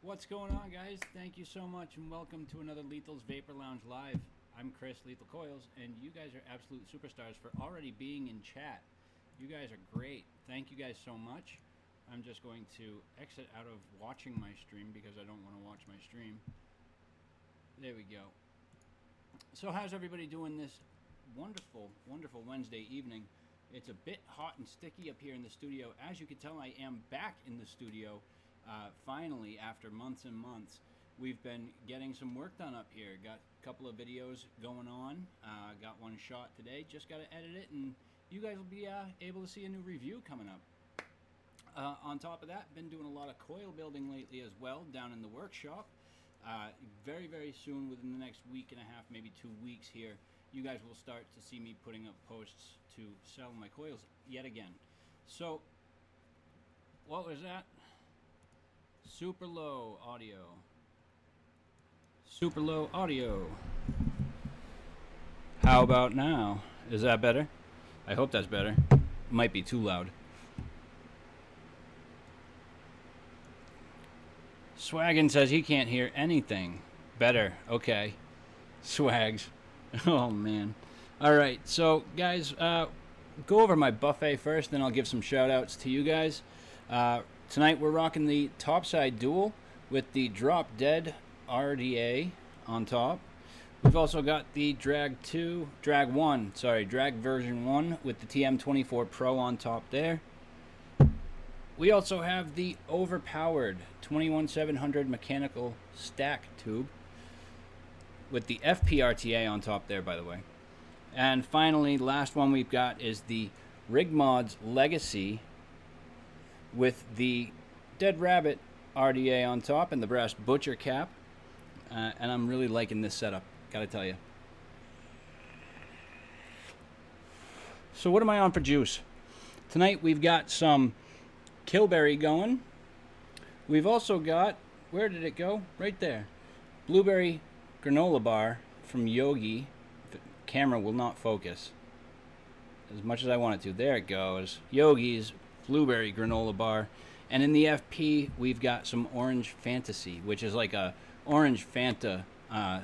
What's going on, guys? Thank you so much, and welcome to another Lethal's Vapor Lounge Live. I'm Chris, Lethal Coils, and you guys are absolute superstars for already being in chat. You guys are great. Thank you guys so much. I'm just going to exit out of watching my stream because I don't want to watch my stream. There we go. So how's everybody doing this wonderful, wonderful Wednesday evening? It's a bit hot and sticky up here in the studio. As you can tell, I am back in the studio. Finally, after months and months, we've been getting some work done up here. Got a couple of videos going on. Got one shot today. Just got to edit it, and you guys will be able to see a new review coming up. On top of that, been doing a lot of coil building lately as well down in the workshop. Very, very soon, within the next week and a half, maybe 2 weeks here, you guys will start to see me putting up posts to sell my coils yet again. So, what was that? Super low audio. Super low audio. How about now? Is that better? I hope that's better. Might be too loud. Swaggin says he can't hear anything. Better. Okay. Swags. Oh, man. All right. So, guys, go over my buffet first, then I'll give some shout-outs to you guys. Tonight we're rocking the topside dual with the Drop Dead RDA on top. We've also got the Drag version 1 with the TM24 Pro on top there. We also have the overpowered 21700 mechanical stack tube with the FPRTA on top there, by the way. And finally, last one we've got is the Rigmods Legacy with the Dead Rabbit RDA on top and the brass butcher cap. And I'm really liking this setup, gotta tell you. So what am I on for juice? Tonight we've got some Killberry going. We've also got, where did it go? Right there. Blueberry granola bar from Yogi. The camera will not focus as much as I want it to. There it goes. Yogi's blueberry granola bar. And in the FP, we've got some Orange Fantasy, which is like a orange Fanta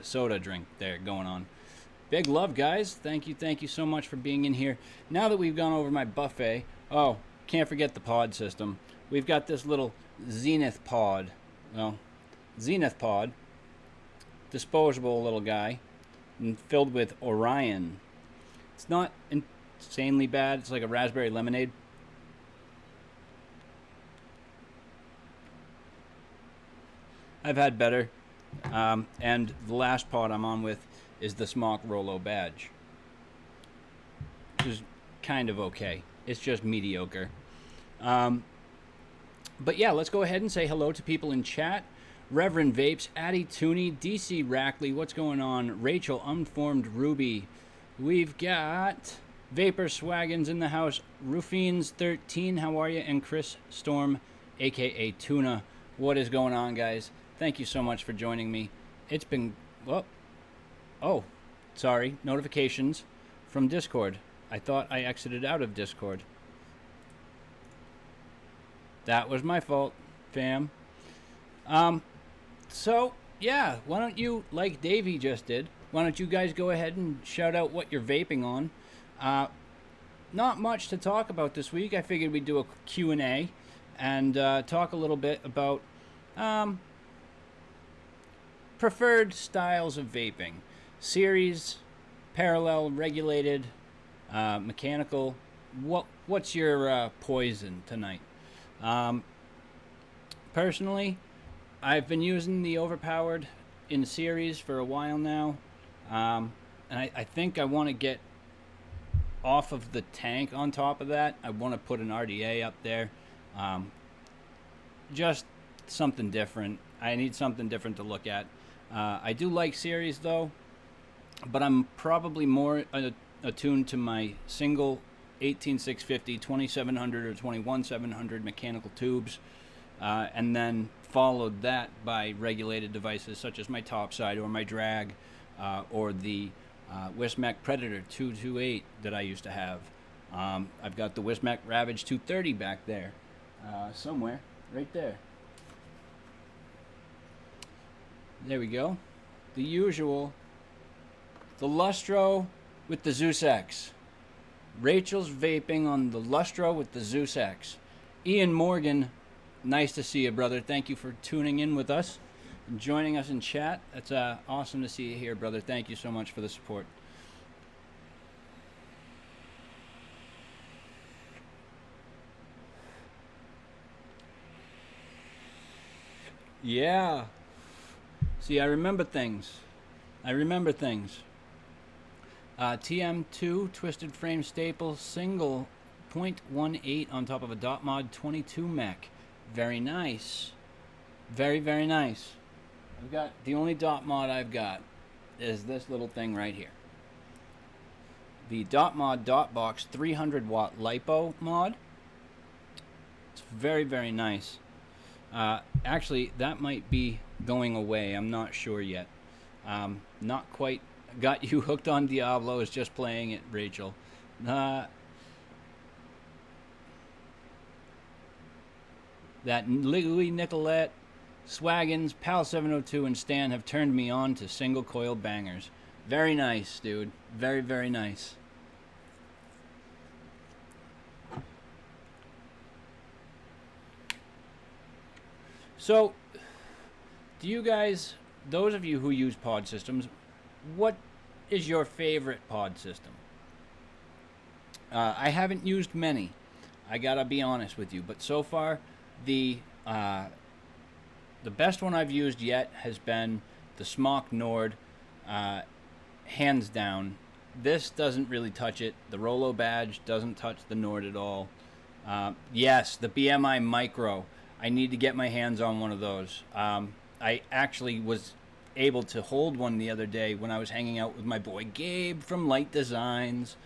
soda drink there going on. Big love, guys. Thank you so much for being in here. Now that we've gone over my buffet, oh, can't forget the pod system. We've got this little Zenith pod. Well, Zenith pod. Disposable little guy. And filled with Orion. It's not insanely bad. It's like a raspberry lemonade. I've had better. And the last pod I'm on with is the Smock Rolo badge. Which is kind of okay. It's just mediocre. But yeah, let's go ahead and say hello to people in chat. Reverend Vapes, Addy Tooney, DC Rackley, what's going on? Rachel, Unformed Ruby. We've got Vapor Swaggins in the house. Rufines13, how are you? And Chris Storm, aka Tuna. What is going on, guys? Thank you so much for joining me. It's been... Oh, sorry. Notifications from Discord. I thought I exited out of Discord. That was my fault, fam. So, yeah, why don't you, like Davey just did, why don't you guys go ahead and shout out what you're vaping on? Not much to talk about this week. I figured we'd do a Q&A and talk a little bit about preferred styles of vaping. Series, parallel, regulated, mechanical. What's your poison tonight? Personally, I've been using the overpowered in series for a while now, and I think I want to get off of the tank on top of that. I want to put an RDA up there. Just something different. I need something different to look at. I do like series though, but I'm probably more attuned to my single 18650, 2700 or 21700 mechanical tubes, and then followed that by regulated devices such as my topside or my drag, or the Wismec Predator 228 that I used to have. I've got the Wismec Ravage 230 back there, somewhere, right there. There we go. The usual. The Lustro with the Zeus X. Rachel's vaping on the Lustro with the Zeus X. Ian Morgan, nice to see you, brother. Thank you for tuning in with us and joining us in chat. That's awesome to see you here, brother. Thank you so much for the support. Yeah. See, I remember things. TM2 twisted frame staple single 0.18 on top of a dot mod 22 mech. Very nice. Very, very nice. I've got the only dot mod I've got is this little thing right here. The dot mod dot box 300 watt lipo mod. It's very, very nice. Actually, that might be going away. I'm not sure yet. Not quite got you hooked on Diablo. Is just playing it, Rachel. That Louis Nicolette, Swaggins, Pal 702, and Stan have turned me on to single coil bangers. Very nice, dude. Very, very nice. So, do you guys, those of you who use pod systems, what is your favorite pod system? I haven't used many. I gotta be honest with you, but so far, the best one I've used yet has been the Smock Nord, hands down. This doesn't really touch it. The Rolo badge doesn't touch the Nord at all. Yes, the BMI Micro. I need to get my hands on one of those. I actually was able to hold one the other day when I was hanging out with my boy Gabe from Light Designs,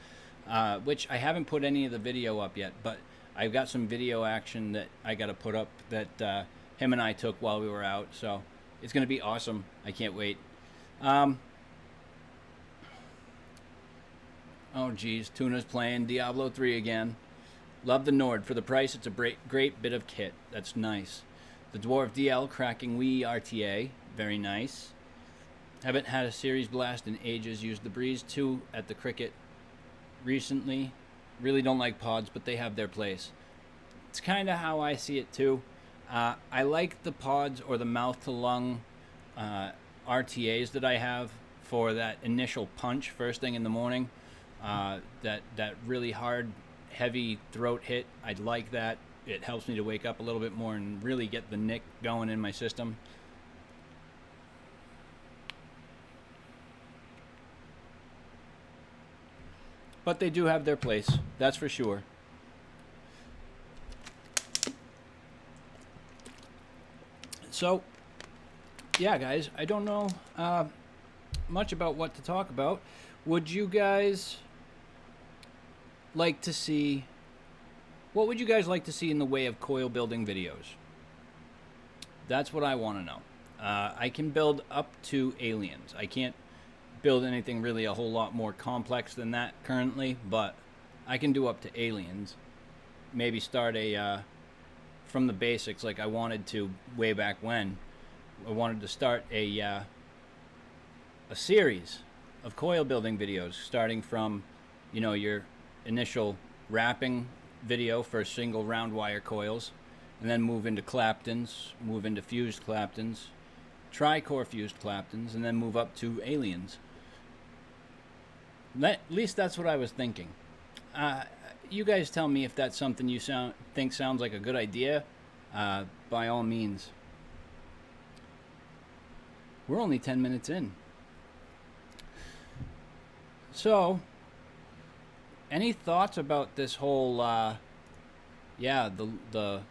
which I haven't put any of the video up yet, but I've got some video action that I got to put up that him and I took while we were out, so it's going to be awesome. I can't wait. Oh geez, Tuna's playing Diablo 3 again. Love the Nord. For the price, it's a great bit of kit. That's nice. The Dwarf DL cracking Wii RTA. Very nice. Haven't had a series blast in ages. Used the Breeze 2 at the Cricket recently. Really don't like pods, but they have their place. It's kind of how I see it too. I like the pods or the mouth-to-lung RTAs that I have for that initial punch first thing in the morning. That really hard, heavy throat hit. I'd like that. It helps me to wake up a little bit more and really get the nick going in my system. But they do have their place, that's for sure. So, yeah, guys, I don't know much about what to talk about. Would you guys like to see... What would you guys like to see in the way of coil building videos? That's what I want to know. I can build up to aliens. I can't build anything really a whole lot more complex than that currently, but I can do up to aliens. Maybe start a from the basics like I wanted to way back when. I wanted to start a series of coil building videos, starting from, you know, your initial wrapping video for single round wire coils, and then move into Claptons, move into fused Claptons, tri-core fused Claptons, and then move up to aliens. At least that's what I was thinking. You guys tell me if that's something you think sounds like a good idea. By all means. We're only 10 minutes in. So, any thoughts about this whole, the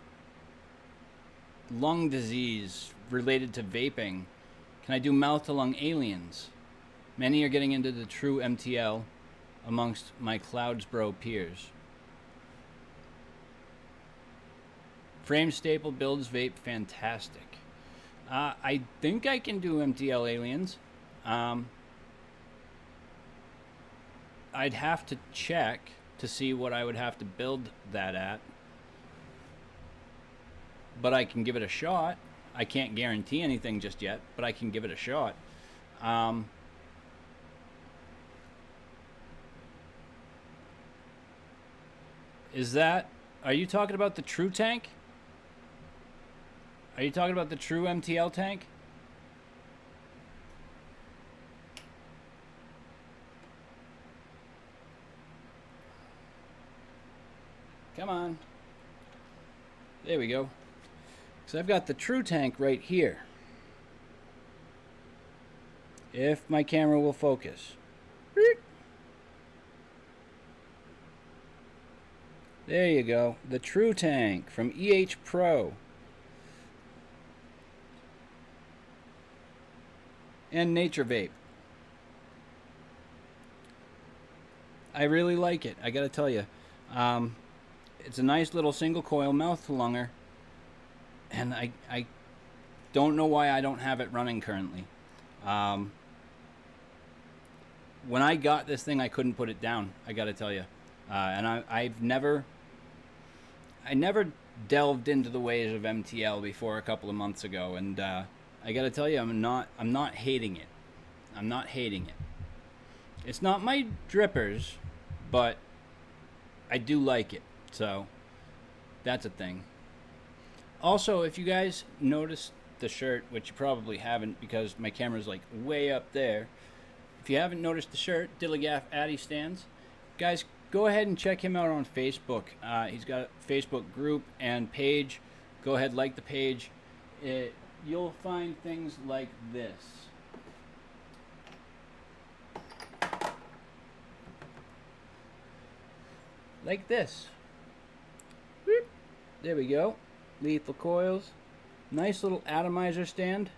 lung disease related to vaping? Can I do mouth-to-lung aliens? Many are getting into the true MTL amongst my Cloudsbro peers. Frame staple builds vape fantastic. I think I can do MTL aliens. I'd have to check to see what I would have to build that at. But I can give it a shot. I can't guarantee anything just yet, but I can give it a shot. Um, is that... Are you talking about the true tank? Are you talking about the true MTL tank? Come on. There we go. So I've got the true tank right here. If my camera will focus. There you go. The true tank from EH Pro. And Nature Vape. I really like it, I gotta tell you. It's a nice little single coil mouth lunger, and I don't know why I don't have it running currently. When I got this thing, I couldn't put it down, I gotta tell you. And I never delved into the ways of MTL before a couple of months ago, and I gotta tell you, I'm not hating it. I'm not hating it. It's not my drippers, but I do like it. So that's a thing. Also, if you guys notice the shirt, which you probably haven't because my camera's like way up there. If you haven't noticed the shirt, Dilligaff Addy stands. Guys, go ahead and check him out on Facebook. He's got a Facebook group and page. Go ahead, like the page. You'll find things like this. Like this. There we go. Lethal coils. Nice little atomizer stand.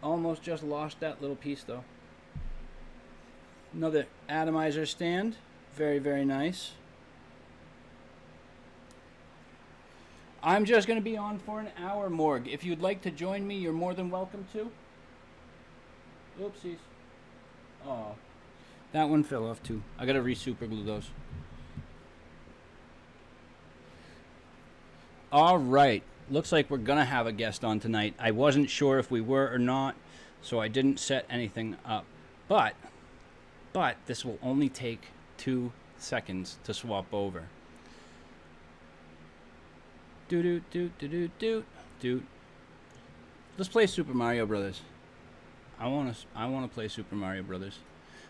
Almost just lost that little piece though. Another atomizer stand. Very, very nice. I'm just going to be on for an hour, Morg. If you'd like to join me, you're more than welcome to. Oopsies. Oh, that one fell off too. I got to re-super glue those. All right. Looks like we're going to have a guest on tonight. I wasn't sure if we were or not, so I didn't set anything up. But this will only take 2 seconds to swap over. Do. Let's play Super Mario Brothers. I want to play Super Mario Brothers.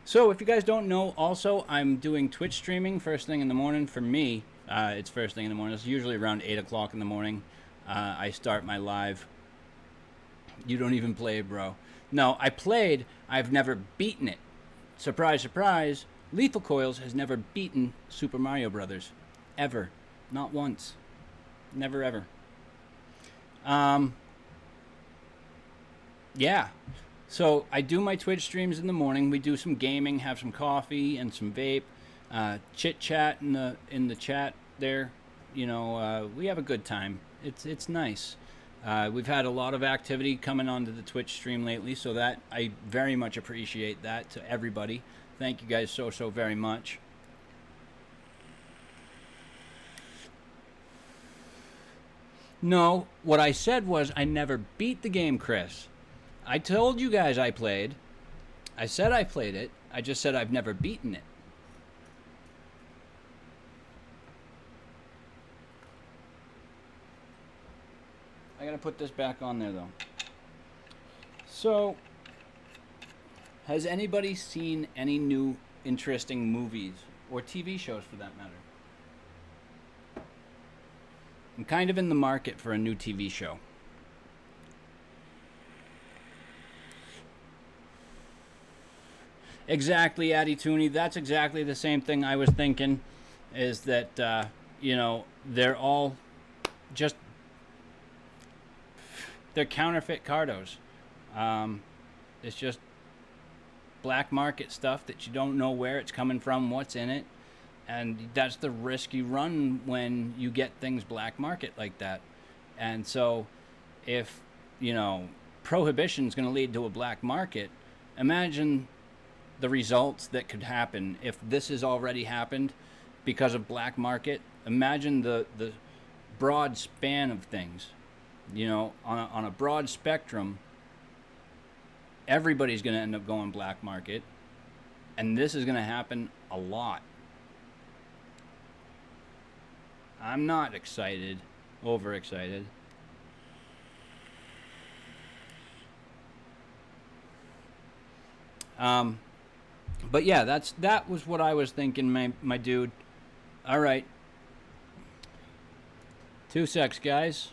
So, if you guys don't know, also I'm doing Twitch streaming first thing in the morning. For me, it's first thing in the morning. It's usually around 8 o'clock in the morning. I start my live. You don't even play it, bro. No, I played. I've never beaten it. Surprise, surprise. Lethal Coils has never beaten Super Mario Brothers. Ever. Not once. Never ever. Yeah. So I do my Twitch streams in the morning. We do some gaming, have some coffee and some vape, chit chat in the chat there. You know, we have a good time. It's nice. We've had a lot of activity coming onto the Twitch stream lately, so that I very much appreciate that to everybody. Thank you guys so very much. No, what I said was I never beat the game, Chris. I told you guys I played. I said I played it. I just said I've never beaten it. I gotta put this back on there, though. So, has anybody seen any new interesting movies or TV shows for that matter? I'm kind of in the market for a new TV show. Exactly, Addy Tooney. That's exactly the same thing I was thinking. Is that, you know, they're all just... They're counterfeit cardos. It's just black market stuff that you don't know where it's coming from, what's in it. And that's the risk you run when you get things black market like that. And so if, you know, prohibition is going to lead to a black market, imagine the results that could happen if this has already happened because of black market. Imagine the broad span of things. You know, on a broad spectrum, everybody's going to end up going black market, and this is going to happen a lot. I'm not excited, overexcited. But yeah, that was what I was thinking, my dude. All right, 2 secs, guys.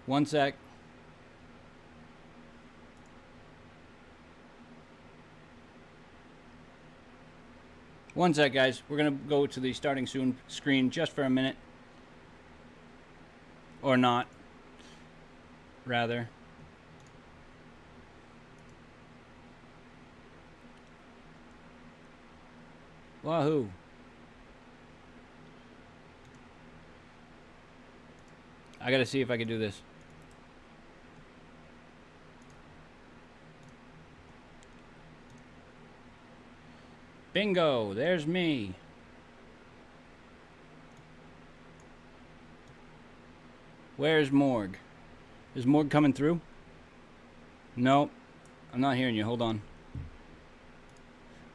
One sec. One sec, guys. We're going to go to the starting soon screen just for a minute. Or not. Rather. Wahoo. I got to see if I can do this. Bingo, there's me. Where's Morg? Is Morg coming through? Nope. I'm not hearing you. Hold on.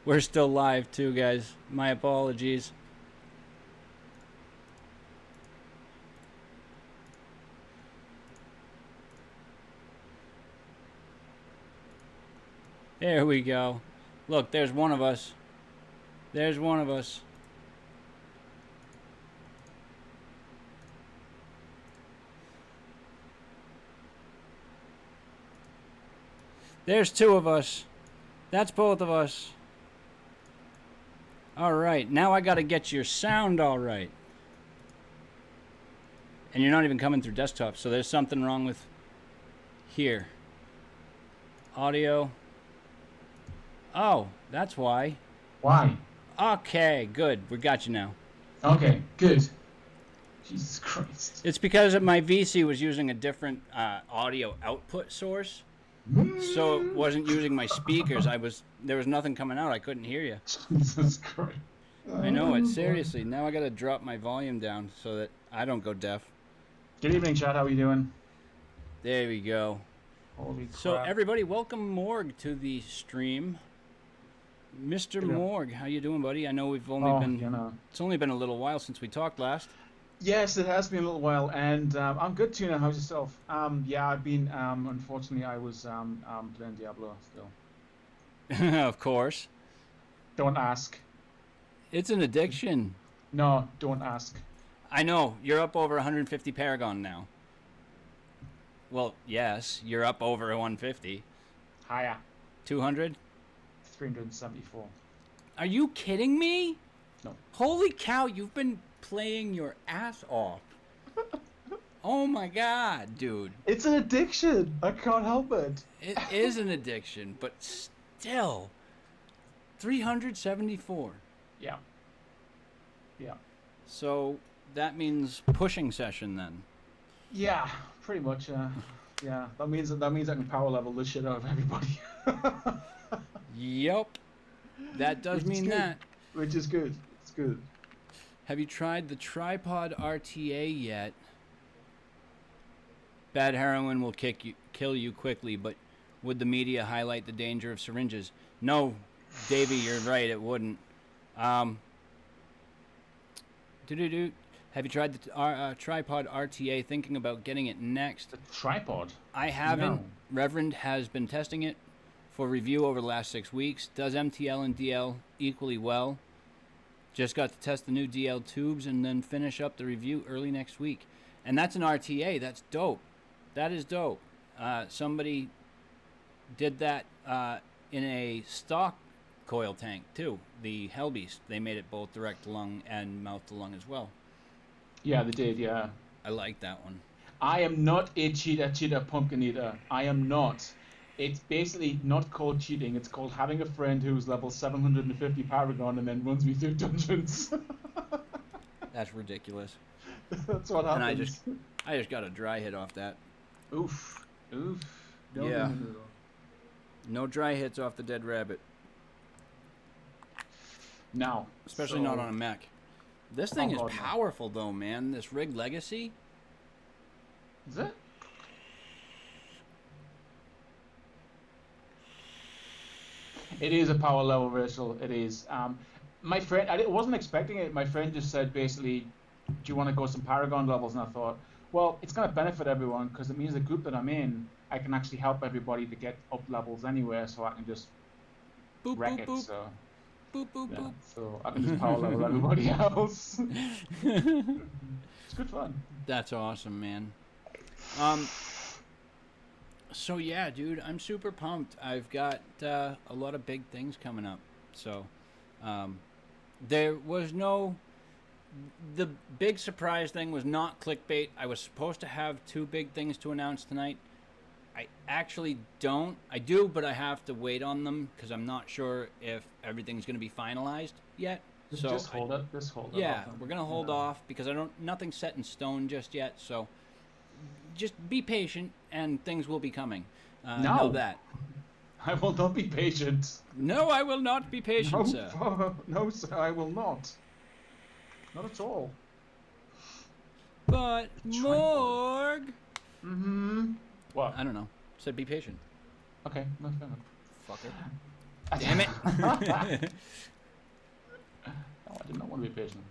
We're still live too, guys. My apologies. There we go. Look, there's one of us. There's one of us. There's two of us. That's both of us. All right, now I gotta get your sound all right. And you're not even coming through desktop, so there's something wrong with here. Audio. Oh, that's why. Why? Okay, good. We got you now. Okay, good. Jesus Christ. It's because my VC was using a different audio output source. So it wasn't using my speakers. There was nothing coming out. I couldn't hear you. Jesus Christ. I know it. Seriously. Now I got to drop my volume down so that I don't go deaf. Good evening, chat. How are you doing? There we go. Holy crap. So everybody, welcome Morg to the stream. Mr. Morg, how you doing, buddy? I know we've only been it's only been a little while since we talked last. Yes, it has been a little while, and I'm good, Tuna. How's yourself? Yeah, I've been. Unfortunately, I was playing Diablo still. Of course. Don't ask. It's an addiction. No, don't ask. I know. You're up over 150 Paragon now. Well, yes, you're up over 150. Higher. 200? 374. Are you kidding me? No. Holy cow, you've been playing your ass off. Oh my god, dude. It's an addiction. I can't help it. It is an addiction, but still. 374. Yeah. Yeah. So that means pushing session then. Yeah, pretty much. Yeah, that means I can power level this shit out of everybody. Yep. That does mean that. Which is good. It's good. Have you tried the tripod RTA yet? Bad heroin will kill you quickly, but would the media highlight the danger of syringes? No, Davey, you're right, it wouldn't. Have you tried the tripod RTA? Thinking about getting it next. The tripod? I haven't. No. Reverend has been testing it for review over the last 6 weeks. Does MTL and DL equally well. Just got to test the new DL tubes and then finish up the review early next week. And that's an RTA. That's dope. That is dope. Somebody did that in a stock coil tank too. The Hellbeast. They made it both direct to lung and mouth to lung as well. Yeah, they did, yeah. I like that one. I am not a cheater pumpkin eater. I am not. It's basically not called cheating. It's called having a friend who's level 750 Paragon and then runs me through dungeons. That's ridiculous. That's what happens. And I just, I, just, I just got a dry hit off that. Oof. Oof. Don't Yeah. No dry hits off the dead rabbit. No. Especially not on a mech. This thing is God, no. powerful, though, man. This Rig Legacy. Is it? It is a power level, Rachel. It is. My friend, I wasn't expecting it. My friend just said basically, "Do you want to go some Paragon levels?" And I thought, well, it's going to benefit everyone because it means the group that I'm in, I can actually help everybody to get up levels anywhere, so I can just Boop, wreck boop, it. boop. So Boop, boop, yeah, boop. so I can just power level everybody else. It's good fun. That's awesome, man. So yeah, dude, I'm super pumped. I've got a lot of big things coming up. So there was no... The big surprise thing was not clickbait. I was supposed to have 2 big things to announce tonight. I actually don't. I do, but I have to wait on them because I'm not sure if everything's going to be finalized yet. So just hold it. Just hold it. yeah, we're going to hold off because nothing's set in stone just yet. So just be patient and things will be coming. Know that. I will not be patient. No, I will not be patient, sir. No, sir, I will not. Not at all. But Morg. Mm-hmm. What? I don't know. Said be patient. Okay, no, fair enough. Fucker. Damn it. No, I did not want to be patient.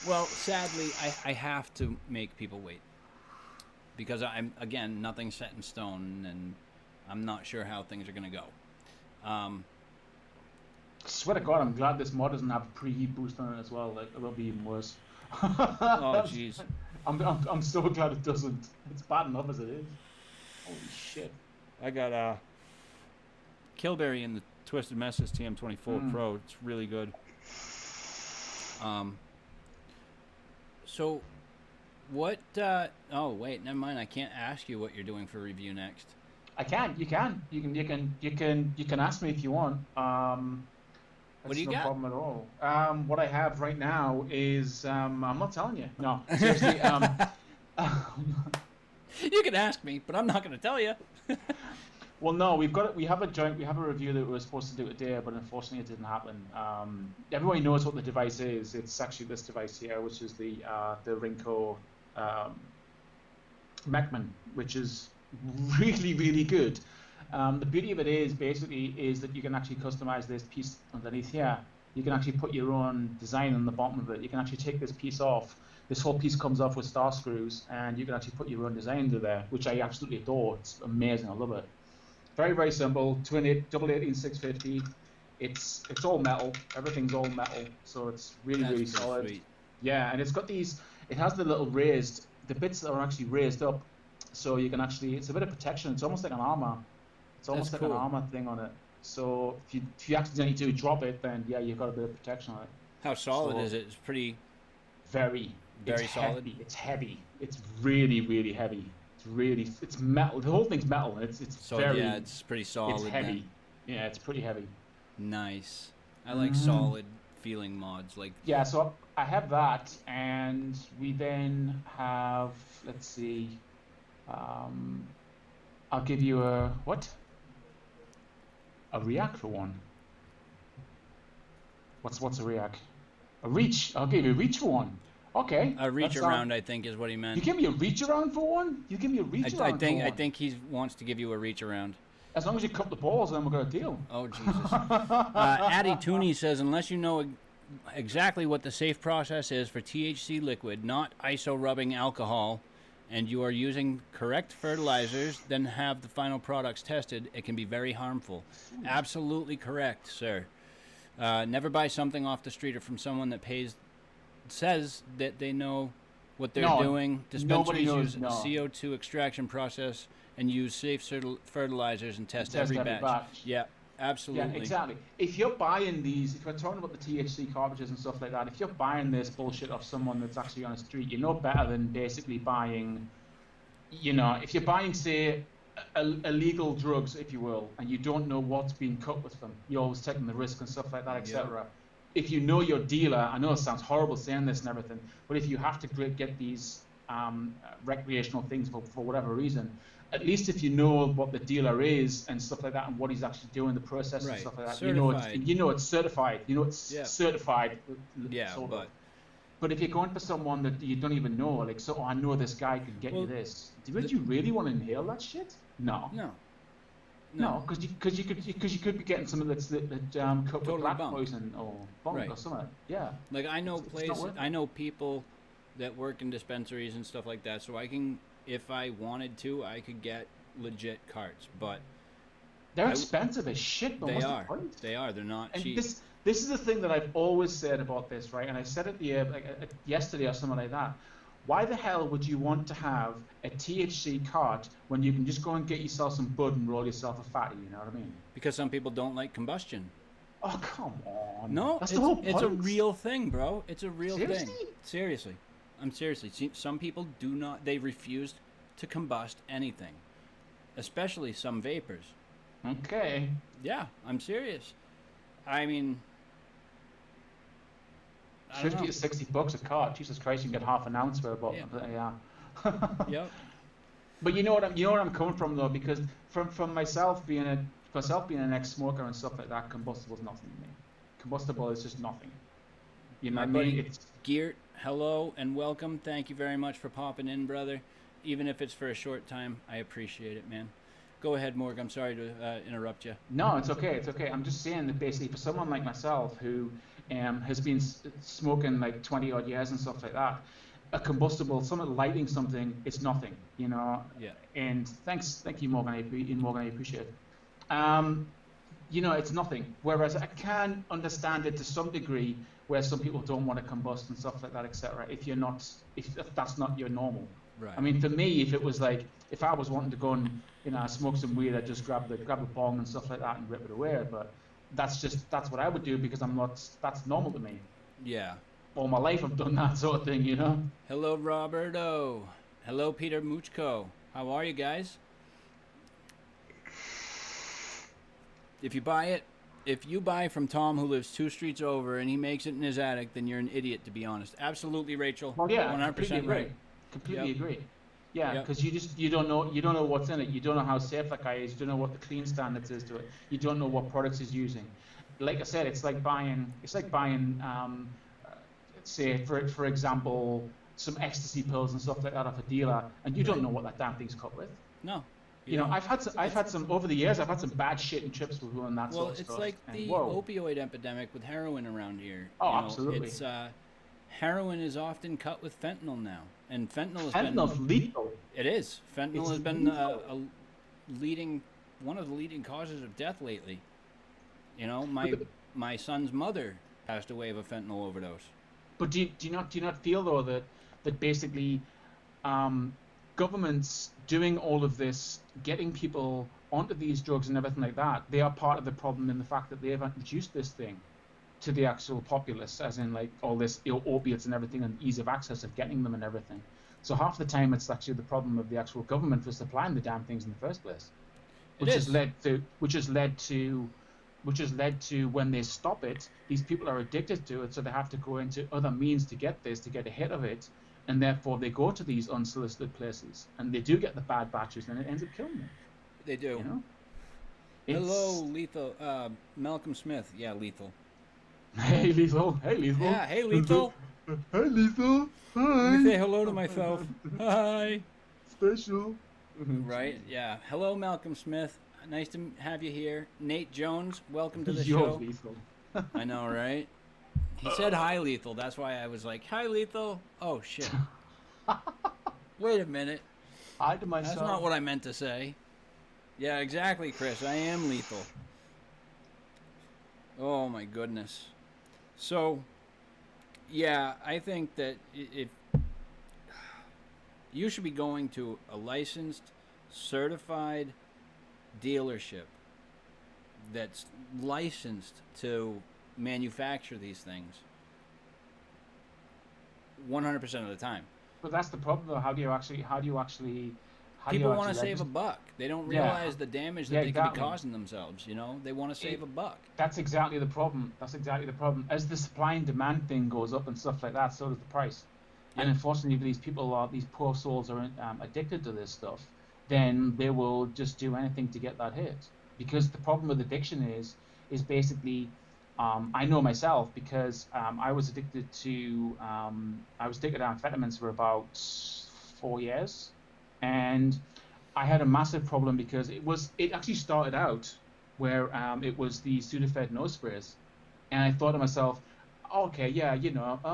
Well, sadly, I have to make people wait. Because again, nothing's set in stone, and I'm not sure how things are going to go. Swear to God, I'm glad this mod doesn't have a preheat boost on it as well. Like, it'll be even worse. Oh, jeez. I'm so glad it doesn't. It's bad enough as it is. Holy shit. I got Killberry in the Twisted Messes TM24 Pro. It's really good. So, what... oh, wait, never mind. I can't ask you what you're doing for review next. I can. You can. You can ask me if you want. What do you no got? problem at all. What I have right now is I'm not telling you. No, seriously. You can ask me, but I'm not going to tell you. Well, no, we have a review that we were supposed to do today, but unfortunately it didn't happen. Everybody knows what the device is. It's actually this device here, which is the Rinco Mechman, which is really, really good. The beauty of it is basically that you can actually customize this piece underneath here. You can actually put your own design on the bottom of it. You can actually take this piece off. This whole piece comes off with star screws, and you can actually put your own design into there, which I absolutely adore. It's amazing. I love it. Very, very simple. Twin 650. It's all metal. Everything's all metal, so it's really, really solid. Sweet. Yeah, and it's got these. It has the little raised, the bits that are actually raised up, so you can actually. It's a bit of protection. It's almost like an armor. It's almost like an armor thing on it. So if you accidentally do drop it, then yeah, you've got a bit of protection on it. How solid is it? It's pretty. Very solid. Heavy. It's heavy. It's really, really heavy. It's metal. The whole thing's metal. It's so very. Yeah, it's pretty solid. It's heavy. Then. Yeah, it's pretty heavy. Nice. I like solid feeling mods. Like. Yeah, so I have that, and we then have. Let's see. I'll give you a what? A react for one. What's a react? A reach. I'll give you a reach for one. Okay. A reach around, I think, is what he meant. You give me a reach around for one? You give me a reach around for one? I think he wants to give you a reach around. As long as you cup the balls, then we're going to deal. Oh, Jesus. Addy Tooney says, unless you know exactly what the safe process is for THC liquid, not iso rubbing alcohol, and you are using correct fertilizers, then have the final products tested, it can be very harmful. Absolutely correct, sir. Never buy something off the street or from someone that says that they know what they're doing. Dispensaries use a CO2 extraction process and use safe fertilizers and test every batch. Yeah, absolutely. Yeah, exactly. If you're buying these, if we're talking about the THC cartridges and stuff like that, if you're buying this bullshit off someone that's actually on the street, you know better than basically buying, if you're buying, say, illegal drugs, if you will, and you don't know what's being cut with them, you're always taking the risk and stuff like that, etc. If you know your dealer, I know it sounds horrible saying this and everything, but if you have to get these recreational things for whatever reason. At least if you know what the dealer is and stuff like that, and what he's actually doing, the process and Right. stuff like that, Certified. you know it's certified. You know it's Yeah. certified. Yeah, Sort but of. But if you're going for someone that you don't even know, like, so I know this guy can get Well, you this. Would you really want to inhale that shit? No. no. No, because you could be getting something that's cut with Totally black bunk. poison or bunk Right. or something. Yeah. Like I know It's not places, worth it. I know people that work in dispensaries and stuff like that. So I can, if I wanted to, I could get legit carts. But They're expensive as shit. But they what's are. the point? They are. They're not And cheap. this is the thing that I've always said about this, right? And I said it yesterday or something like that. Why the hell would you want to have a THC cart when you can just go and get yourself some bud and roll yourself a fatty? You know what I mean? Because some people don't like combustion. Oh, come on. No, That's the whole point. it's a real thing, bro. It's a real Seriously? thing. Seriously. I'm seriously. See, some people do not, they refuse to combust anything, especially some vapors. Okay. Yeah, I'm serious. I mean, I don't 50 know. to 60 bucks a cart. Jesus Christ, you can get half an ounce for about. Yeah. Yep. But you know what I'm coming from though, because from myself being an ex-smoker and stuff like that, combustible is nothing to me. Combustible is just nothing. You know My what I mean? buddy Geert, hello and welcome. Thank you very much for popping in, brother. Even if it's for a short time, I appreciate it, man. Go ahead, Morg. I'm sorry to interrupt you. No, it's okay. It's okay. I'm just saying that basically for someone like myself who has been smoking like 20 odd years and stuff like that, a combustible, someone lighting something, it's nothing, you know. Yeah. And thank you, Morgan. I appreciate it. You know, it's nothing. Whereas I can understand it to some degree, where some people don't want to combust and stuff like that, etc. If that's not your normal. Right. I mean, for me, if it was like, if I was wanting to go and, you know, smoke some weed, I'd just grab a bong and stuff like that and rip it away. But that's what I would do because that's normal to me. Yeah. All my life I've done that sort of thing, you know. Hello, Roberto. Hello, Peter Muchko. How are you guys? If you buy from Tom, who lives 2 streets over, and he makes it in his attic, then you're an idiot, to be honest. Absolutely, Rachel. Well, yeah, 100% right. Completely agree. Yeah, Yep. because you don't know what's in it. You don't know how safe that guy is. You don't know what the clean standards is to it. You don't know what products he's using. Like I said, it's like buying say for example, some ecstasy pills and stuff like that off a dealer, and you don't know what that damn thing's cut with. No. You know, I've had some over the years. I've had some bad shit and chips with doing that sort of stuff. Well, it's like the opioid epidemic with heroin around here. Oh, absolutely. It's heroin is often cut with fentanyl now, and fentanyl's lethal. It is. Fentanyl has been one of the leading causes of death lately. You know, my son's mother passed away of a fentanyl overdose. But do you not feel though that basically governments doing all of this, getting people onto these drugs and everything like that, they are part of the problem in the fact that they have introduced this thing to the actual populace, as in like all this opiates and everything, and ease of access of getting them and everything. So half the time it's actually the problem of the actual government for supplying the damn things in the first place, which has led to when they stop it, these people are addicted to it, so they have to go into other means to get ahead of it, and therefore they go to these unsolicited places, and they do get the bad batches, and it ends up killing them. They do. You know? Hello, Lethal. Malcolm Smith. Yeah, Lethal. Hey, Lethal. Hey, Lethal. Yeah, hey, Lethal. Hey, Lethal. Hi. Let me say hello to myself. Hi. Special. Right, yeah. Hello, Malcolm Smith. Nice to have you here. Nate Jones, welcome to the You're show. Lethal. I know, right? He said hi, Lethal. That's why I was like, hi, Lethal. Oh, shit. Wait a minute. Hi to myself. That's not what I meant to say. Yeah, exactly, Chris. I am lethal. Oh, my goodness. So, yeah, I think that if you should be going to a licensed, certified dealership that's licensed to manufacture these things 100% of the time. But that's the problem, though. How do you actually People want to save a buck. They don't realize the damage that they could be exactly. causing themselves. You know, they want to save a buck. That's exactly the problem. As the supply and demand thing goes up and stuff like that, so does the price. And Yep. unfortunately, if these poor souls are addicted to this stuff, then they will just do anything to get that hit. Because the problem with addiction is basically, I know myself because I was addicted to amphetamines for about 4 years, and I had a massive problem because it actually started out where it was the Sudafed nose sprays, and I thought to myself, "Oh, okay, yeah,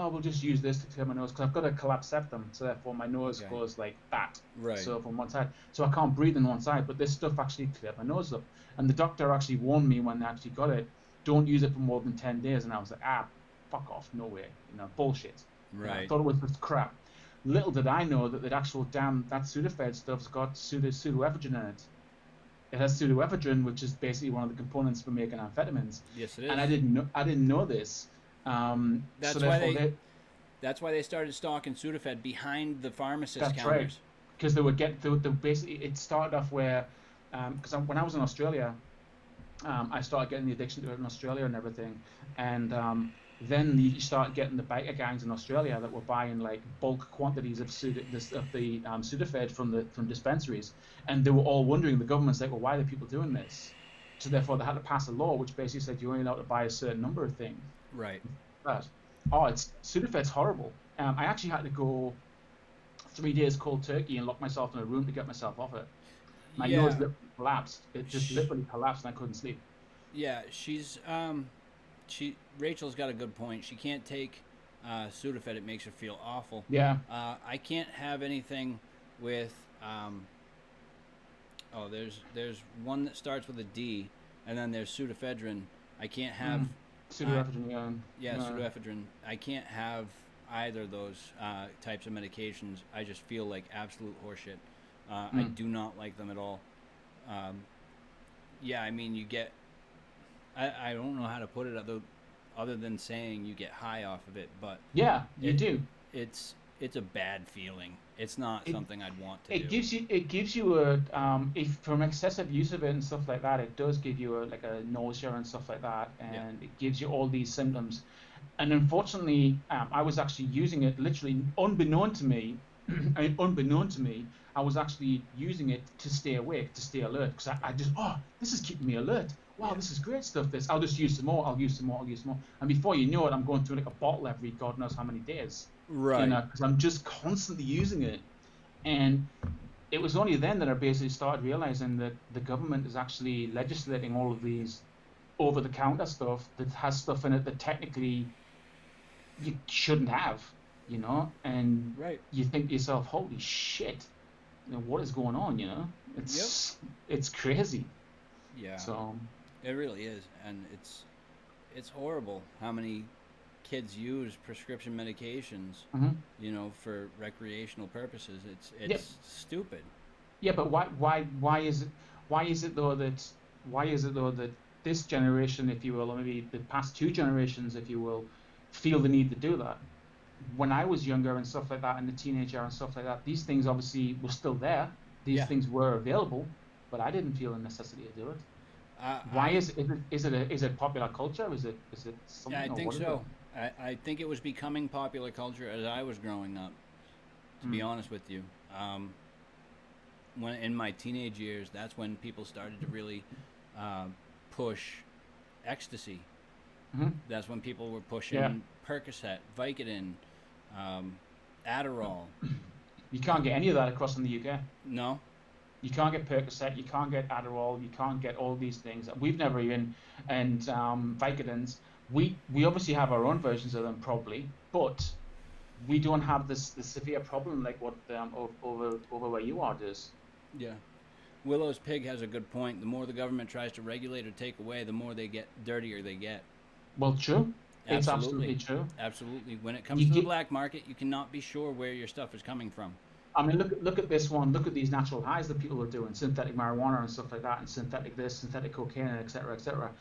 we'll just use this to clear my nose because I've got a collapsed septum, so therefore my nose Okay. goes like that, Right. so from one side, so I can't breathe on one side. But this stuff actually cleared my nose up, and the doctor actually warned me when they actually got it, don't use it for more than 10 days, and I was like, fuck off, no way, bullshit. I Right. thought it was just crap. Little did I know that that Sudafed stuff's got pseudoephedrine in it. It has pseudoephedrine, which is basically one of the components for making amphetamines. Yes, it And is. I didn't know this. So That's why therefore, they. That's why they started stocking Sudafed behind the pharmacist that's right. counters. Because they basically, it started off where, because when I was in Australia, I started getting the addiction to it in Australia and everything. And then you start getting the biker gangs in Australia that were buying like bulk quantities of the Sudafed from dispensaries, and they were all wondering. The government's like, well, why are the people doing this? So therefore, they had to pass a law which basically said you're only allowed to buy a certain number of things. Right. But it's Sudafed's horrible. I actually had to go 3 days cold turkey and lock myself in a room to get myself off it. My nose Yeah. literally collapsed. It just Sh- literally collapsed, and I couldn't sleep. yeah. She Rachel's got a good point. She can't take Sudafed. It makes her feel awful. Yeah. I can't have anything with. Oh, there's one that starts with a D, and then there's pseudoephedrine. I can't have. Mm. I Pseudoephedrine, yeah. Yeah, No. pseudoephedrine. I can't have either of those types of medications. I just feel like absolute horseshit. I Mm. do not like them at all. Um, yeah, I mean, you get. I don't know how to put it other than saying you get high off of it, but Yeah, you it do. it's a bad feeling. It's not It something I'd want to it do. gives you a if from excessive use of it and stuff like that, it does give you a nausea and stuff like that, Yeah. and it gives you all these symptoms. And unfortunately, I was actually using it literally unbeknown to me. I mean, unbeknown to me, I was actually using it to stay awake, to stay alert, because I just, this is keeping me alert. Wow, Yeah. this is great stuff. This, I'll just use some more. I'll use some more. I'll use some more. And before you know it, I'm going through like a bottle every God knows how many days. Right. Because I'm just constantly using it. And it was only then that I basically started realizing that the government is actually legislating all of these over-the-counter stuff that has stuff in it that technically you shouldn't have, and Right. you think to yourself, holy shit, what is going on, Yep. it's crazy. Yeah. So It really is, and it's horrible how many kids use prescription medications, mhm. for recreational purposes. Yeah, It's stupid. yeah, but why is it though that this generation, if you will, or maybe the past two generations, if you will, feel the need to do that? When I was younger and stuff like that, in the teenage era and stuff like that, these things obviously were still there. These Yeah. things were available, but I didn't feel a necessity to do it. Why I is it popular culture? Is it Yeah, I something, or think what is it? so. I think it was becoming popular culture as I was growing up. To be Mm. honest with you, when in my teenage years, that's when people started to really uh, push ecstasy. Hmm. That's when people were Yeah, pushing Percocet, Vicodin, um, Adderall. you Uh, can't get any of that across in the UK. no, You can't get Percocet, you can't get Adderall, you can't get all these things. We've never even, and Vicodins. We obviously have our own versions of them probably, but we don't have this severe problem like what over where you are does. yeah. Willow's pig has a good point. The more the government tries to regulate or take away, the more they get dirtier they get. Well, true. It's Absolutely, absolutely true. absolutely. When it comes You to the get, black market, you cannot be sure where your stuff is coming from. I mean, look at this one. Look at these natural highs that people are doing, synthetic marijuana and stuff like that, and synthetic this, synthetic cocaine, and etc. etc.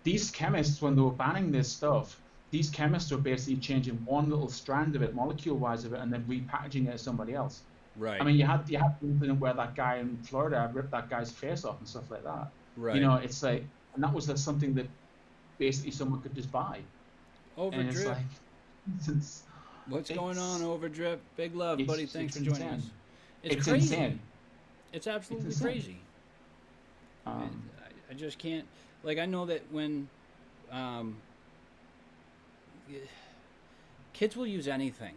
These chemists, when they were banning this stuff, these chemists were basically changing one little strand of it, molecule-wise of it, and then repackaging it as somebody else. I Right, mean, you had the incident where that guy in Florida ripped that guy's face off and stuff like that. right. It's like, and that was just something that basically someone could just buy, and it's Overdrip. like, it's, What's going on, Overdrip? Big love, buddy. Thanks for joining insane. us. It's crazy. Insane. It's absolutely It's insane. crazy. Um, I just can't. Like, I know that when um, kids will use anything.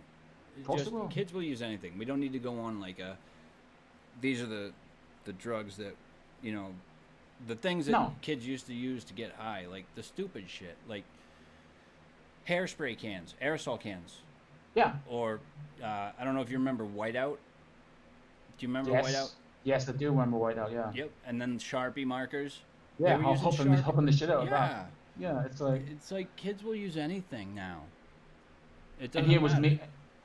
Possible. Kids will use anything. We don't need to go on like a. These are the drugs that, you know, the things that No. kids used to use to get high, like the stupid shit, like hairspray cans, aerosol cans, Yeah. or I don't know if you remember Whiteout. Do you remember Yes. Whiteout? Yes, I do remember Whiteout. Yeah. Yep. And then Sharpie markers. Yeah. They were using Hopping the shit out of Yeah. that. Yeah. It's like kids will use anything now. It And doesn't here was matter. me.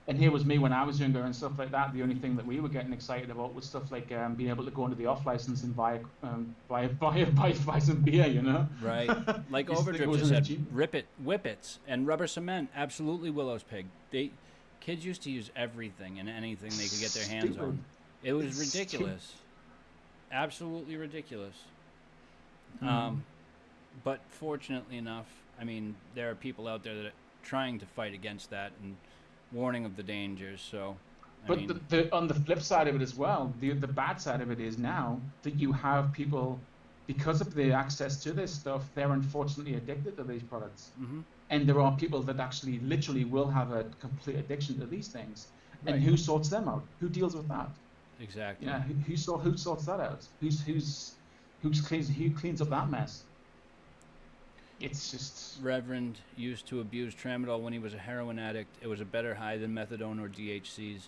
And here was me when I was younger and stuff like that. The only thing that we were getting excited about was stuff like being able to go into the off license and buy some beer, you know? Right. Like Used to think it Overdrip was just an said, achievement. whippets and rubber cement. Absolutely Willow's Pig. Kids used to use everything and anything they could get their hands Stupid. on. It was It's ridiculous. Absolutely ridiculous. Mm. But fortunately enough, I mean, there are people out there that are trying to fight against that and warning of the dangers. So, But on the flip side of it as well, the bad side of it is now that you have people, because of the access to this stuff, they're unfortunately addicted to these products. hmm And there are people that actually literally will have a complete addiction to these things. Right. And who sorts them out? Who deals with that? exactly. Yeah, who sorts that out? Who cleans up that mess? It's just Reverend used to abuse tramadol when he was a heroin addict. It was a better high than methadone or DHCs.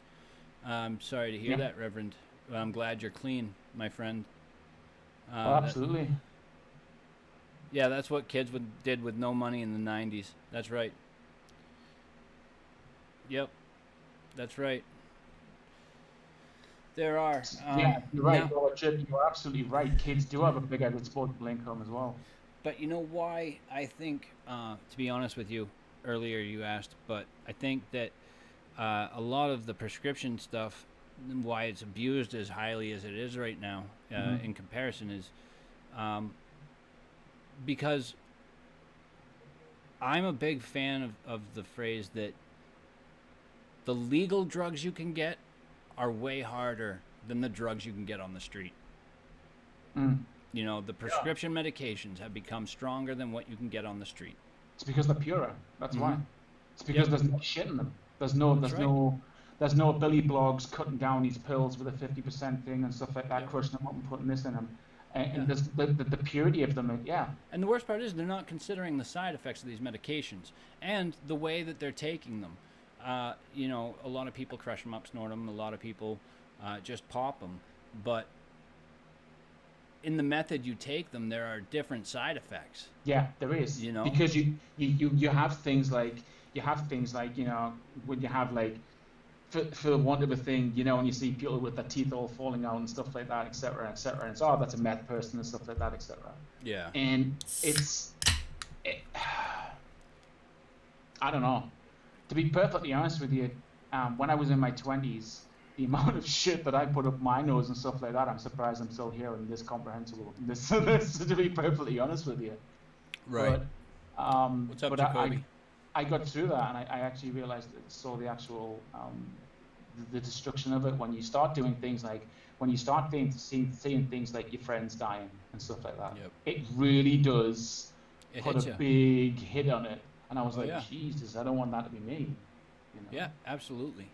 I'm sorry to hear Yeah. that, Reverend. I'm glad you're clean, my friend. absolutely. Yeah, that's what kids did with no money in the 90s. That's right. Yep, that's right. There are. Yeah, you're right. now- Robert Tripp, you're absolutely right. Kids do have a bigger disposable income as well. But you know why I think, to be honest with you, earlier you asked, but I think that a lot of the prescription stuff, why it's abused as highly as it is right now, in comparison, is because I'm a big fan of the phrase that the legal drugs you can get are way harder than the drugs you can get on the street. Mm. You know, the prescription medications have become stronger than what you can get on the street. It's because they're purer. That's why. Mhm. It's because Yep. there's no shit in them. There's right. no Billy Blogs cutting down these pills with a 50% thing and stuff like that, Yep. crushing them up and putting this in them. And Yeah. there's the purity of them. Yeah. And the worst part is they're not considering the side effects of these medications and the way that they're taking them. You know, a lot of people crush them up, snort them. A lot of people just pop them. But in the method you take them, there are different side effects. Yeah, there is. You know? Because you have things like you know, when you have like for the want of a thing, you know, and you see people with their teeth all falling out and stuff like that, etc., etc., and it's that's a meth person and stuff like that, etc. Yeah. And I don't know. To be perfectly honest with you, when I was in my 20s, the amount of shit that I put up my nose and stuff like that, I'm surprised I'm still here and this comprehensible. This to be perfectly honest with you. Right. But, What's up, but Jacoby? I got through that, and I actually realized saw the actual the destruction of it when you start doing things like when you start seeing things like your friends dying and stuff like that. Yep. It really does It put hits a ya. big hit on it, and I was Oh, like, yeah. Jesus, I don't want that to be me. You know? Yeah, absolutely.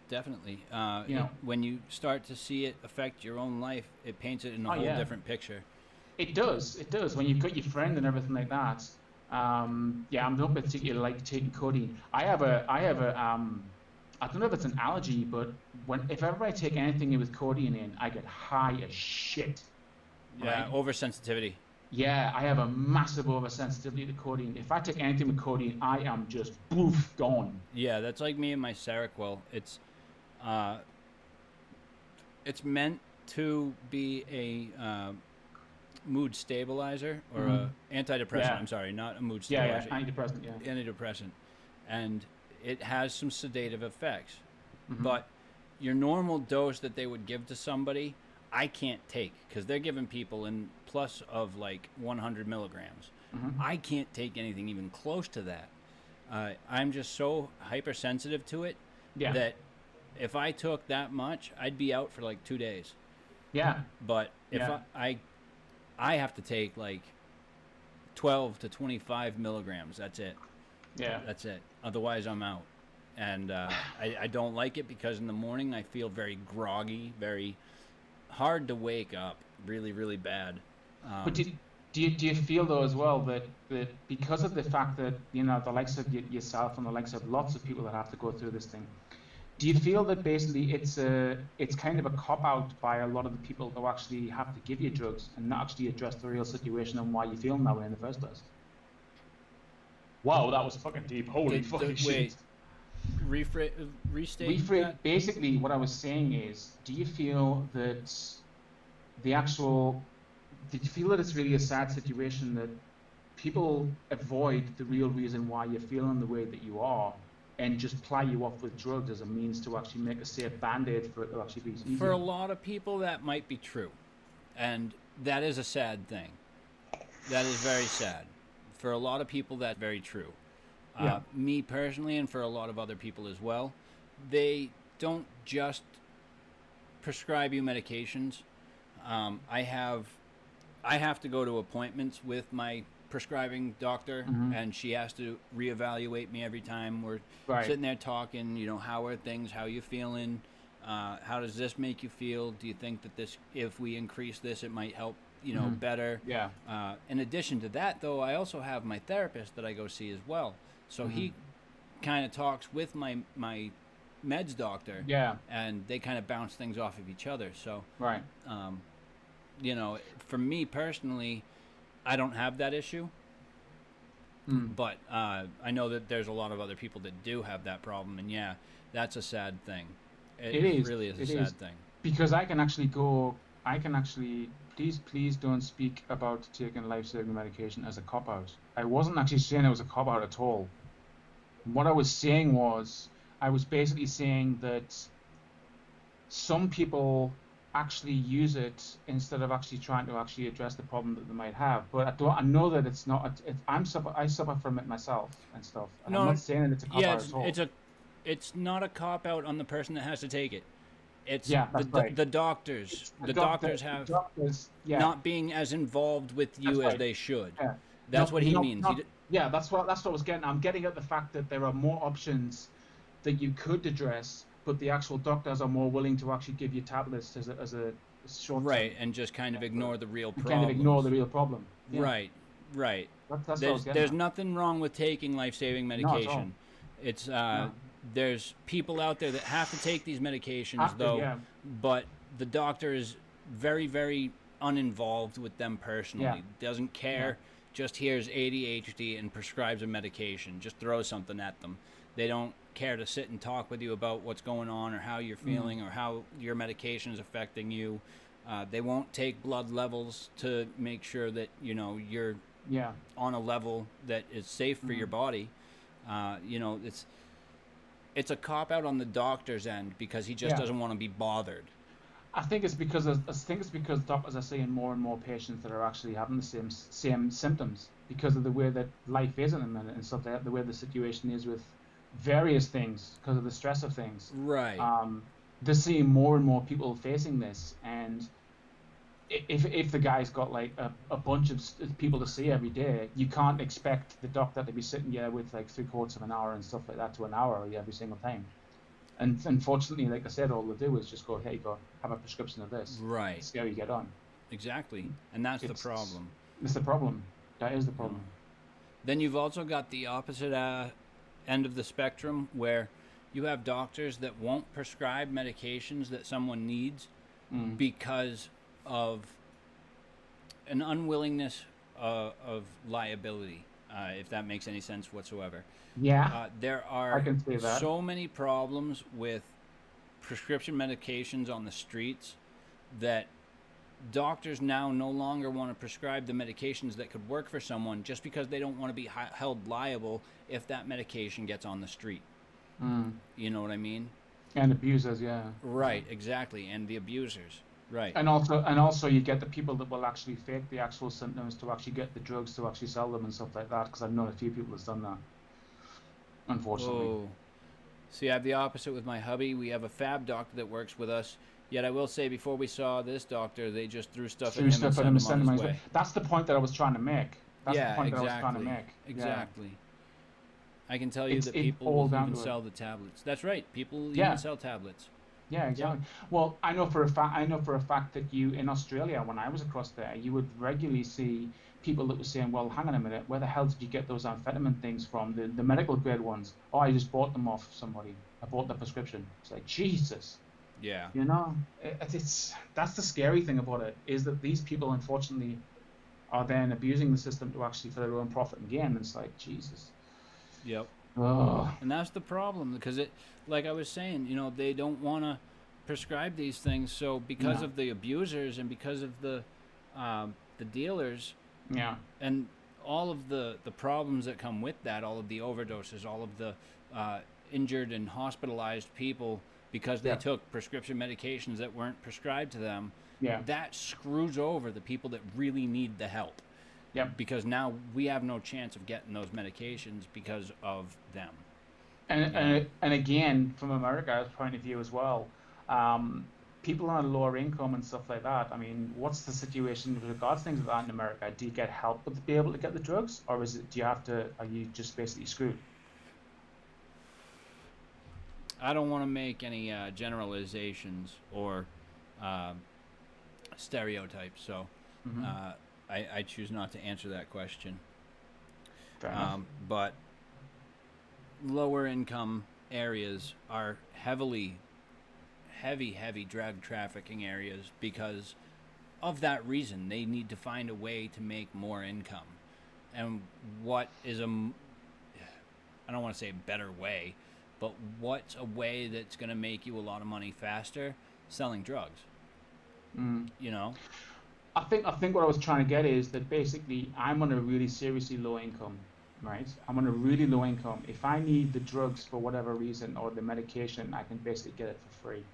Definitely. You know- when you start to see it affect your own life, it paints it in a Oh, whole yeah. different picture. It does. When you've got your friend and everything like that. Yeah, I'm not particularly like taking codeine. I have a I don't know if it's an allergy, but if ever I take anything with codeine in, I get high as shit. Yeah, Right. oversensitivity. Yeah, I have a massive oversensitivity to codeine. If I take anything with codeine, I am just poof gone. Yeah, that's like me and my Seroquel. It's meant to be a mood stabilizer or a antidepressant. Yeah. I'm sorry, not a mood Yeah, stabilizer. antidepressant. Yeah. Antidepressant, and it has some sedative effects. Mhm. But your normal dose that they would give to somebody, I can't take because they're giving people in plus of like 100 milligrams. Mhm. I can't take anything even close to that. I'm just so hypersensitive to it Yeah. that if I took that much, I'd be out for like 2 days. Yeah. But if Yeah. I have to take like 12 to 25 milligrams. That's it. Yeah. That's it. Otherwise, I'm out. And I don't like it because in the morning I feel very groggy, very hard to wake up, really, really bad. But do you feel though as well that because of the fact that the likes of yourself and the likes of lots of people that have to go through this thing, do you feel that basically it's kind of a cop out by a lot of the people who actually have to give you drugs and not actually address the real situation and why you feel that way in the first place? Wow, that was fucking deep. Holy fucking shit. Wait, restate that? Basically, what I was saying is, do you feel that the actual did you feel that it's really a sad situation that people avoid the real reason why you're feeling the way that you are and just ply you off with drugs as a means to actually make a safe band-aid for it to actually be easier? For a lot of people, that might be true. And that is a sad thing. That is very sad. For a lot of people, that's very true. Yeah. Me personally, and for a lot of other people as well, they don't just prescribe you medications. I have to go to appointments with my prescribing doctor, and she has to reevaluate me every time we're sitting there talking. How are things? How are you feeling? How does this make you feel? Do you think that this, if we increase this, it might help? Better. Yeah. In addition to that, though, I also have my therapist that I go see as well. So he kind of talks with my meds doctor. Yeah. And they kind of bounce things off of each other. So. Right. For me personally, I don't have that issue. But I know that there's a lot of other people that do have that problem, and yeah, that's a sad thing. It really is a sad thing. Because please don't speak about taking life-saving medication as a cop-out. I wasn't actually saying it was a cop-out at all. What I was saying was, I was basically saying that some people actually use it instead of actually trying to actually address the problem that they might have. But I know that it's not. I suffer from it myself and stuff. And I'm not saying that it's a cop out at all. It's not a cop out on the person that has to take it. It's the doctors. The doctors have not being as involved with you as they should. Yeah. That's what he means. That's what I was getting. I'm getting at the fact that there are more options that you could address, but the actual doctors are more willing to actually give you tablets as a short right, and just kind of ignore the real problem. Kind of ignore the real problem. Yeah. Right. That's there's nothing wrong with taking life-saving medication. No, it's there's people out there that have to take these medications but the doctor is very, very uninvolved with them personally. Doesn't care. Just hears ADHD and prescribes a medication. Just throws something at them. They don't care to sit and talk with you about what's going on or how you're feeling or how your medication is affecting you. They won't take blood levels to make sure that you're on a level that is safe for your body. It's a cop out on the doctor's end because he just doesn't want to be bothered. I think it's because doctors are seeing more and more patients that are actually having the same symptoms because of the way that life is in a minute and stuff like that, the way the situation is with various things because of the stress of things. Right. They're seeing more and more people facing this, and if the guy's got like a bunch of people to see every day, you can't expect the doctor to be sitting there with like 3/4 of an hour and stuff like that to an hour every single time. And unfortunately, like I said, all they do is just go, hey, go have a prescription of this. Right. See how you get on. Exactly. And that's the problem. It's the problem. That is the problem. Then you've also got the opposite end of the spectrum where you have doctors that won't prescribe medications that someone needs because of an unwillingness of liability, if that makes any sense whatsoever. Yeah. There are so many problems with prescription medications on the streets that doctors now no longer want to prescribe the medications that could work for someone just because they don't want to be held liable if that medication gets on the street. You know what I mean? And abusers, Right, exactly, and the abusers. Right. And also you get the people that will actually fake the actual symptoms to actually get the drugs to actually sell them and stuff like that, because I've known a few people that's done that. unfortunately. Oh. See, I have the opposite with my hubby. We have a fab doctor that works with us. Yet I will say, before we saw this doctor, they just threw stuff at Through him and stuff at him sent and him on send him his on his way. way. That's the point that I was trying to make. That's the Yeah, point that I was trying to exactly. make. Yeah. Exactly. I can tell you It's that it people all will down even to it. sell the tablets. That's right. People even Yeah. sell tablets. Yeah, Yep. exactly. Well, I know for a fact. I know for a fact that you in Australia, when I was across there, you would regularly see people that were saying, "Well, hang on a minute, where the hell did you get those amphetamine things from? The medical grade ones? Oh, I just bought them off somebody. I bought the prescription." It's like Jesus, Yeah. you know. It's that's the scary thing about it is that these people, unfortunately, are then abusing the system to actually for their own profit and gain. It's like Jesus. Yep. Oh, And that's the problem because it, like I was saying, they don't want to prescribe these things. So because yeah, of the abusers and because of the dealers yeah, and all of the problems that come with that, all of the overdoses, all of the uh, injured and hospitalized people because they yeah, took prescription medications that weren't prescribed to them, yeah, that screws over the people that really need the help yeah. because now we have no chance of getting those medications because of them. And You know, again, from America's point of view as well, people on a lower income and stuff like that. I mean, what's the situation with regards to things like that in America? Do you get help with be able to get the drugs, or is it do you have to? Are you just basically screwed? I don't want to make any generalizations or uh, stereotypes, so Hmm. uh, I choose not to answer that question. Fair enough. But lower income areas are heavy drug trafficking areas because of that reason. They need to find a way to make more income. And what is I don't want to say better way, but what's a way that's going to make you a lot of money faster? Selling drugs, Mm. you know? I think what I was trying to get is that basically I'm on a really seriously low income, right? I'm on a really low income. If I need the drugs for whatever reason or the medication, I can basically get it for free.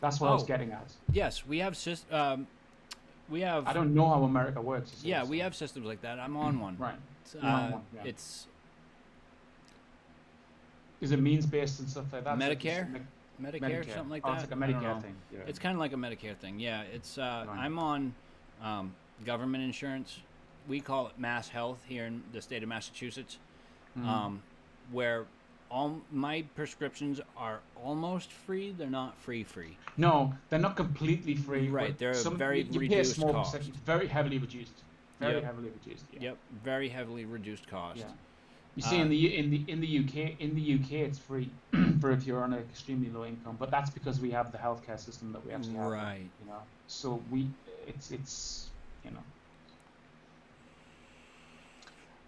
That's what I was Oh, getting at. yes, we have I don't know how America works, you see, yeah, we so have systems like that. I'm on one. right. It's, You're on one, yeah. it's Is it means based and stuff like that? So just Medicare, Medicare, Medicare. something like Oh, it's that. like a I don't Medicare know. thing. Yeah. It's kind of like a Medicare thing. Yeah, it's Right. I'm on government insurance. We call it Mass Health here in the state of Massachusetts, Mm. um, where all my prescriptions are almost free. They're not free. No, they're not completely free, but Right, they're a some very you pay a reduced small percentage. cost. It's very heavily reduced. Very Yep, heavily reduced. Yeah. yep, very heavily reduced cost. Yeah. You see, Uh, in the UK, it's free for if you're on an extremely low income. But that's because we have the healthcare system that we actually have now. right. You know, so it's you know.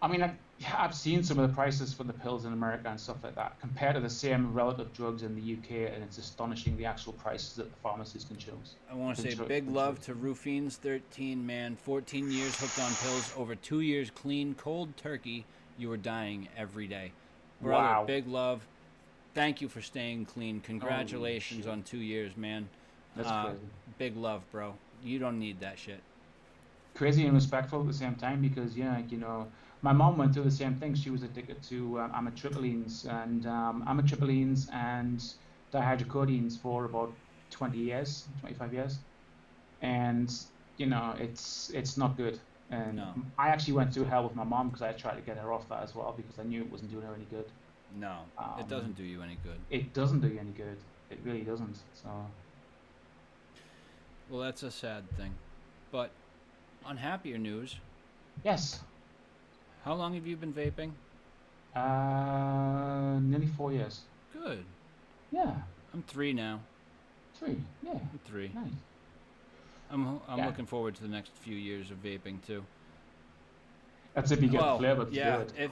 I mean, I've seen some of the prices for the pills in America and stuff like that compared to the same relative drugs in the UK, and it's astonishing the actual prices that the pharmacies can choose. I want to Can say cho- big can love choose. to Rufine's 13, man. 14 years hooked on pills, over 2 years clean, cold turkey. You were dying every day. Brother, Wow. big love. Thank you for staying clean. Holy Congratulations shit. on 2 years, man. That's Uh, crazy. big love, bro. You don't need that shit. Crazy and respectful at the same time because yeah, my mom went through the same thing. She was addicted to amitriptylines and dihydrocodeines for about 20 years, 25 years, and it's not good. And No, I actually went through hell with my mom because I tried to get her off that as well because I knew it wasn't doing her any good. no. It Um, doesn't do you any good. it doesn't do you any good. It really doesn't. So Well, that's a sad thing. But on happier news, yes, how long have you been vaping? nearly 4 years. Good. Yeah, I'm 3 now. 3. Yeah, I'm 3. nice. I'm Yeah, looking forward to the next few years of vaping too. that's if you get the Well, flavor to do yeah. it. If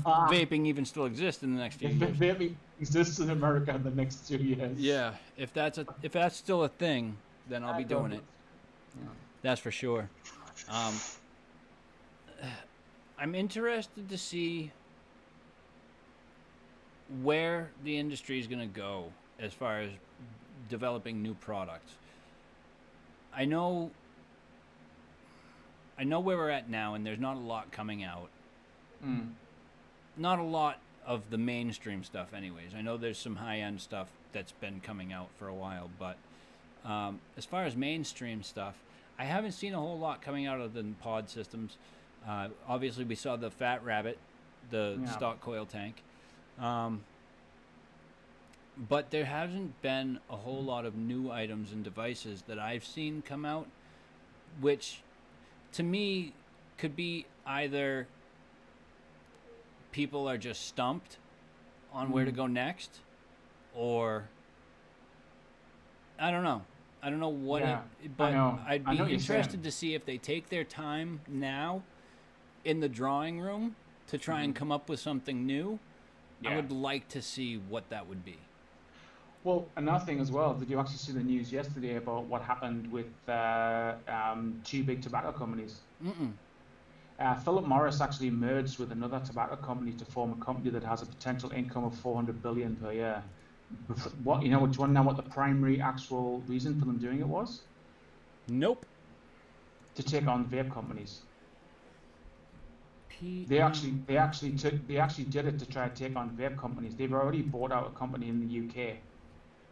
vaping even still exists in the next few If years, vaping exists in America in the next 2 years, yeah. If that's still a thing, then I'll be go doing for it. it. Yeah. That's for sure. Um, I'm interested to see where the industry is going to go as far as developing new products. I know I know where we're at now, and there's not a lot coming out. Mm. Not a lot of the mainstream stuff anyways. I know there's some high-end stuff that's been coming out for a while, but as far as mainstream stuff, I haven't seen a whole lot coming out of the pod systems. Obviously, we saw the Fat Rabbit, the stock coil tank. But there hasn't been a whole lot of new items and devices that I've seen come out, which to me could be either people are just stumped on where to go next, or I don't know. I don't know what but I'd be interested to see if they take their time now in the drawing room to try and come up with something new. I would like to see what that would be. Well, another thing as well, did you actually see the news yesterday about what happened with two big tobacco companies? Philip Morris actually merged with another tobacco company to form a company that has a potential income of $400 billion per year. What do you want to know what the primary actual reason for them doing it was? Nope. To take on vape companies. They actually did it to try to take on vape companies. They've already bought out a company in the UK.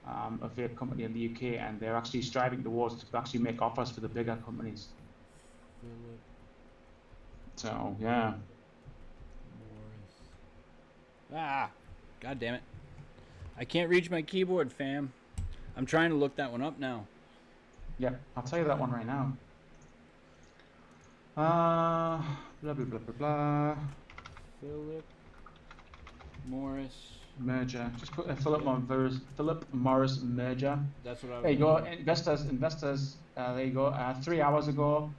A vape company in the UK, and they're actually striving towards to actually make offers for the bigger companies. So yeah. God damn it! I can't reach my keyboard, fam. I'm trying to look that one up now. Yeah, I'll tell you that one right now. Blah blah blah blah blah. Philip Morris merger. Just put Philip Morris merger. That's what I was. There you go. Investors. There you go. 3 hours ago,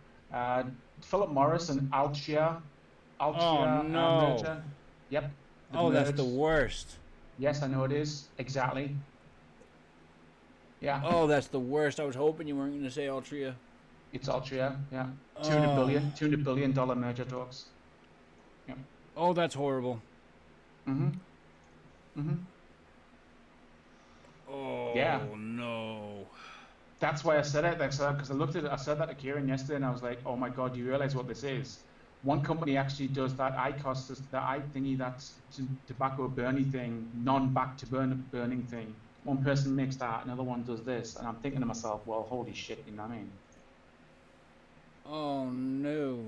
Philip Morris and Altria merger. Yep. That's the worst. Yes, I know it is. Exactly. Yeah. Oh, that's the worst. I was hoping you weren't going to say Altria. It's Altria. Yeah. $200 billion merger talks. Yeah. Oh, that's horrible. Oh, yeah. No. That's why I said it, because I looked at it, I said that to Kieran yesterday, and I was like, oh my God, do you realize what this is? One company actually does that IQOS, that thingy, that's tobacco burning thing, non-back to burning thing. One person makes that, another one does this, and I'm thinking to myself, well, holy shit, you know what I mean? Oh no.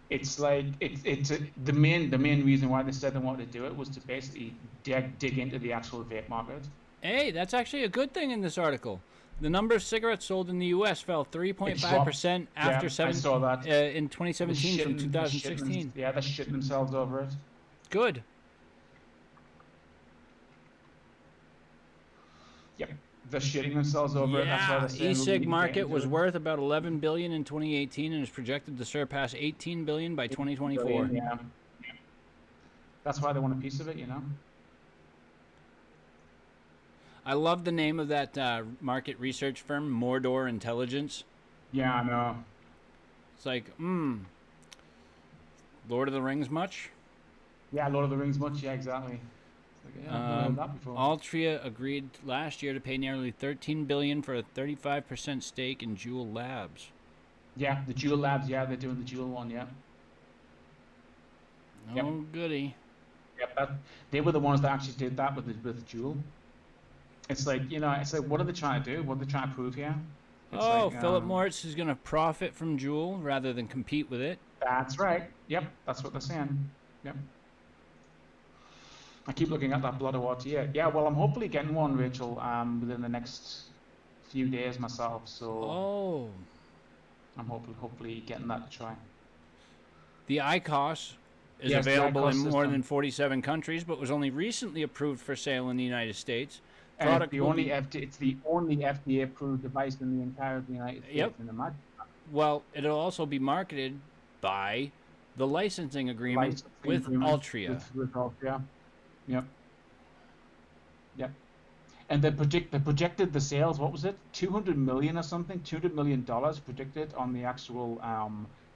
It's like the main reason why they said they wanted to do it was to basically dig into the actual vape market. Hey, that's actually a good thing in this article. The number of cigarettes sold in the U.S. fell 3.5% after in 2017 from 2016. They're shitting themselves over it. Good. Yep. They're shitting themselves over it. That's why they're saying e-cig market was worth about $11 billion in 2018 and is projected to surpass $18 billion by 2024. Yeah. That's why they want a piece of it, you know. I love the name of that market research firm, Mordor Intelligence. Yeah, I know. It's like, Lord of the Rings much? Yeah, Lord of the Rings much. Yeah, exactly. Altria agreed last year to pay nearly $13 billion for a 35% stake in Juul Labs. Yeah, the Juul Labs. Yeah, they're doing the Juul one. Yeah. Oh, goody. Yep, they were the ones that actually did that with Juul. It's like, what are they trying to do? What are they trying to prove here? Philip Morris is going to profit from Juul rather than compete with it. That's right. Yep, that's what they're saying. Yep. I keep looking at that blood award here. Yeah, well, I'm hopefully getting one, Rachel, within the next few days myself. So. I'm hopefully getting that to try. The IQOS is available in more than 47 countries, but was only recently approved for sale in the United States. And it's the only FDA-approved device in the entire United States. Yep. Well, it'll also be marketed by the licensing agreement with Altria. With Altria. Yep. And they projected the sales. What was it? 200 million or something? $200 million predicted on the actual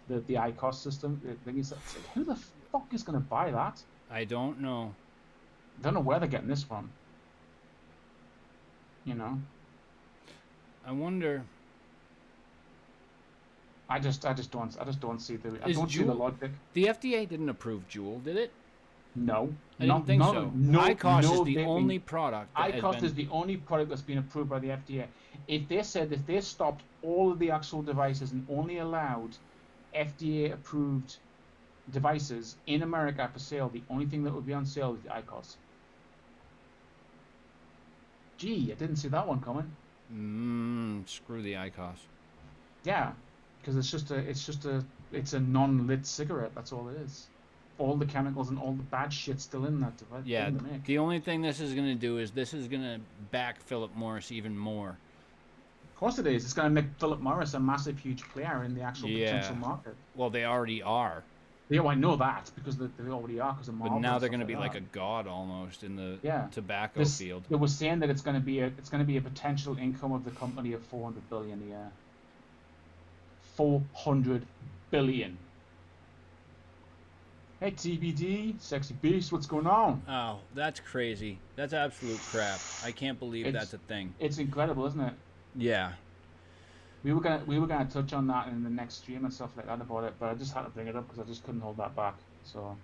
the IQOS system. Who the fuck is going to buy that? I don't know. I don't know where they're getting this from. I wonder. I just don't see the logic. The FDA didn't approve Juul, did it? No, I didn't think so. IQOS is the vaping. only product that IQOS is the only product that's been approved by the FDA. If they stopped all of the actual devices and only allowed FDA approved devices in America for sale, the only thing that would be on sale is the IQOS. Gee, I didn't see that one coming. Screw the IQOS. Yeah, because it's a non-lit cigarette. That's all it is. All the chemicals and all the bad shit still in that device. Yeah, the only thing this is going to do is this is going to back Philip Morris even more. Of course it is. It's going to make Philip Morris a massive, huge player in the actual potential market. Well, they already are. Yeah, I know that because they already are because of Marvel. But now they're going to be like a god almost in the tobacco field. They were saying that it's going to be a potential income of the company of $400 billion a year. $400 billion. Hey TBD, sexy beast, what's going on? Oh, that's crazy. That's absolute crap. I can't believe that's a thing. It's incredible, isn't it? Yeah. We were gonna touch on that in the next stream and stuff like that about it, but I just had to bring it up because I just couldn't hold that back. So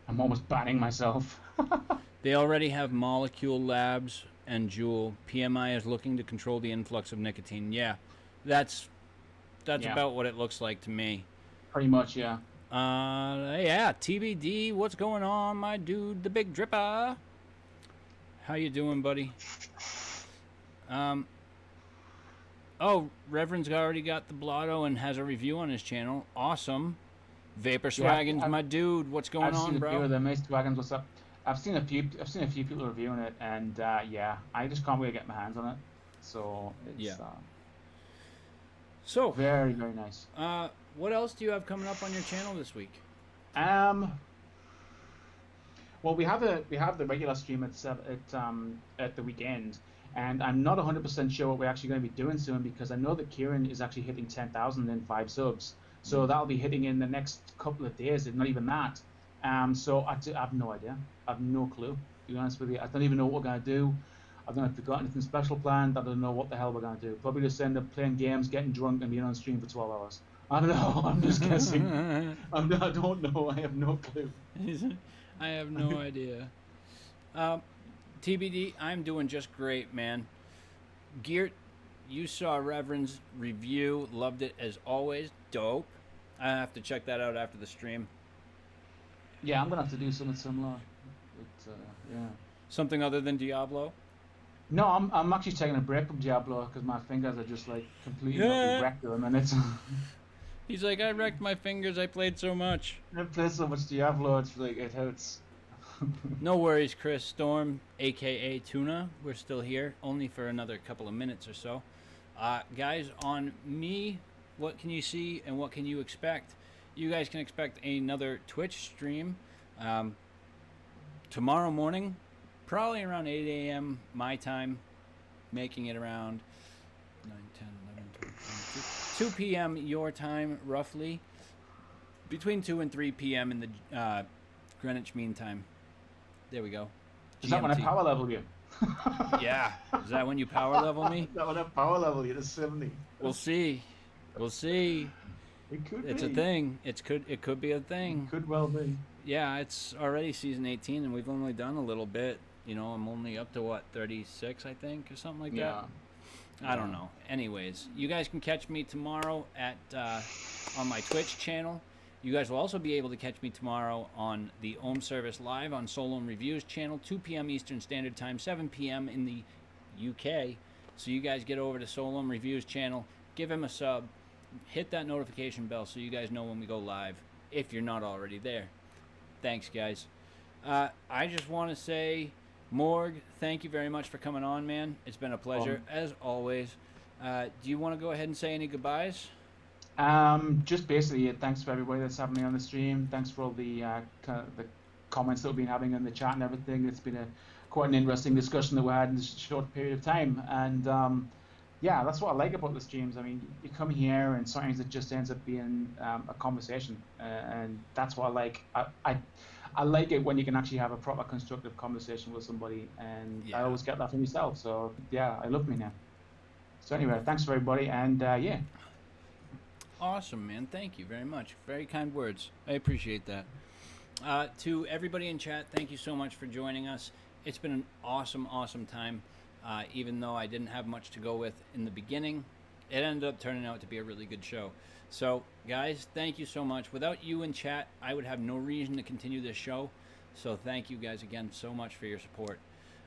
I'm almost banning myself. They already have Molecule Labs and Juul. PMI is looking to control the influx of nicotine. Yeah, that's about what it looks like to me. Pretty much, yeah. Yeah, TBD, what's going on, my dude, the Big Dripper? How you doing, buddy? Oh, Reverend's already got the Blotto and has a review on his channel. Awesome. Vapor Swaggins, my dude, what's going on, bro? I've seen a few of them. Hey, Swaggins, what's up? I've seen a few people reviewing it, and yeah, I just can't wait to get my hands on it. So it's so very, very nice. What else do you have coming up on your channel this week? Well, we have the regular stream at the weekend, and I'm not 100% sure what we're actually going to be doing soon because I know that Kieran is actually hitting 10,000 in 5 subs, so that'll be hitting in the next couple of days, if not even that. So I have no idea. I have no clue, to be honest with you. I don't even know what we're going to do. I don't know if we've got anything special planned. I don't know what the hell we're going to do. Probably just end up playing games, getting drunk, and being on stream for 12 hours. I don't know. I'm just guessing. I don't know. I have no clue. I have no idea. TBD, I'm doing just great, man. Geert, you saw Reverend's review. Loved it as always. Dope. I have to check that out after the stream. Yeah, I'm going to have to do something similar. But, yeah. Something other than Diablo? No, I'm actually taking a break from Diablo because my fingers are just like completely wrecked at the minute. He's like, I wrecked my fingers. I played so much. I played so much Diablo. It's like it hurts. No worries, Chris Storm, aka Tuna. We're still here, only for another couple of minutes or so. Guys, on me, what can you see and what can you expect? You guys can expect another Twitch stream tomorrow morning. Probably around 8 a.m. my time, making it around 9, 10, 11, 12, 2 p.m. your time, roughly. Between 2 and 3 p.m. in the Greenwich Mean Time. There we go. GMT. Is that when I power level you? Yeah. Is that when you power level me? Is that when I power level you to 70? We'll see. We'll see. It could It's be. a thing. It could be a thing. It could well be. Yeah, it's already season 18 and we've only done a little bit. You know, I'm only up to, 36, I think, or something like that? I don't know. Anyways, you guys can catch me tomorrow at on my Twitch channel. You guys will also be able to catch me tomorrow on the Ohm Service Live on Solo and Reviews channel, 2 p.m. Eastern Standard Time, 7 p.m. in the UK. So you guys get over to Solo and Reviews channel, give him a sub, hit that notification bell so you guys know when we go live, if you're not already there. Thanks, guys. I just want to say... Morg, thank you very much for coming on, man. It's been a pleasure, as always. Do you want to go ahead and say any goodbyes? Just basically, thanks for everybody that's having me on the stream. Thanks for all the comments that we've been having in the chat and everything. It's been quite an interesting discussion that we had in this short period of time. And yeah, that's what I like about the streams. I mean, you come here and sometimes it just ends up being a conversation. And that's what I like. I like it when you can actually have a proper constructive conversation with somebody, and I always get that from myself. So yeah, I love me now. So anyway, thanks for everybody, and yeah. Awesome, man. Thank you very much. Very kind words. I appreciate that. To everybody in chat, thank you so much for joining us. It's been an awesome, awesome time. Even though I didn't have much to go with in the beginning, it ended up turning out to be a really good show. So, guys, thank you so much. Without you in chat, I would have no reason to continue this show. So, thank you guys again so much for your support.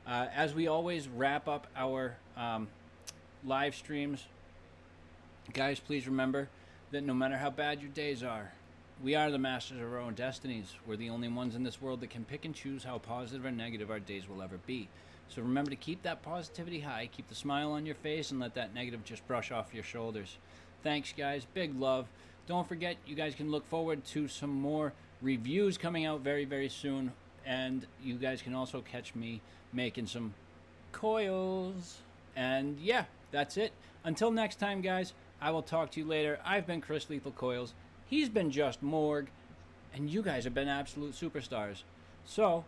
As we always wrap up our live streams, guys, please remember that no matter how bad your days are, we are the masters of our own destinies. We're the only ones in this world that can pick and choose how positive or negative our days will ever be. So remember to keep that positivity high, keep the smile on your face, and let that negative just brush off your shoulders. Thanks, guys. Big love. Don't forget, you guys can look forward to some more reviews coming out very, very soon. And you guys can also catch me making some coils. And yeah, that's it. Until next time, guys, I will talk to you later. I've been Chris Lethal Coils. He's been just Morg. And you guys have been absolute superstars. So,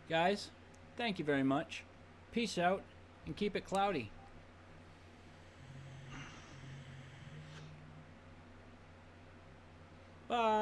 guys, thank you very much. Peace out and keep it cloudy. Bye.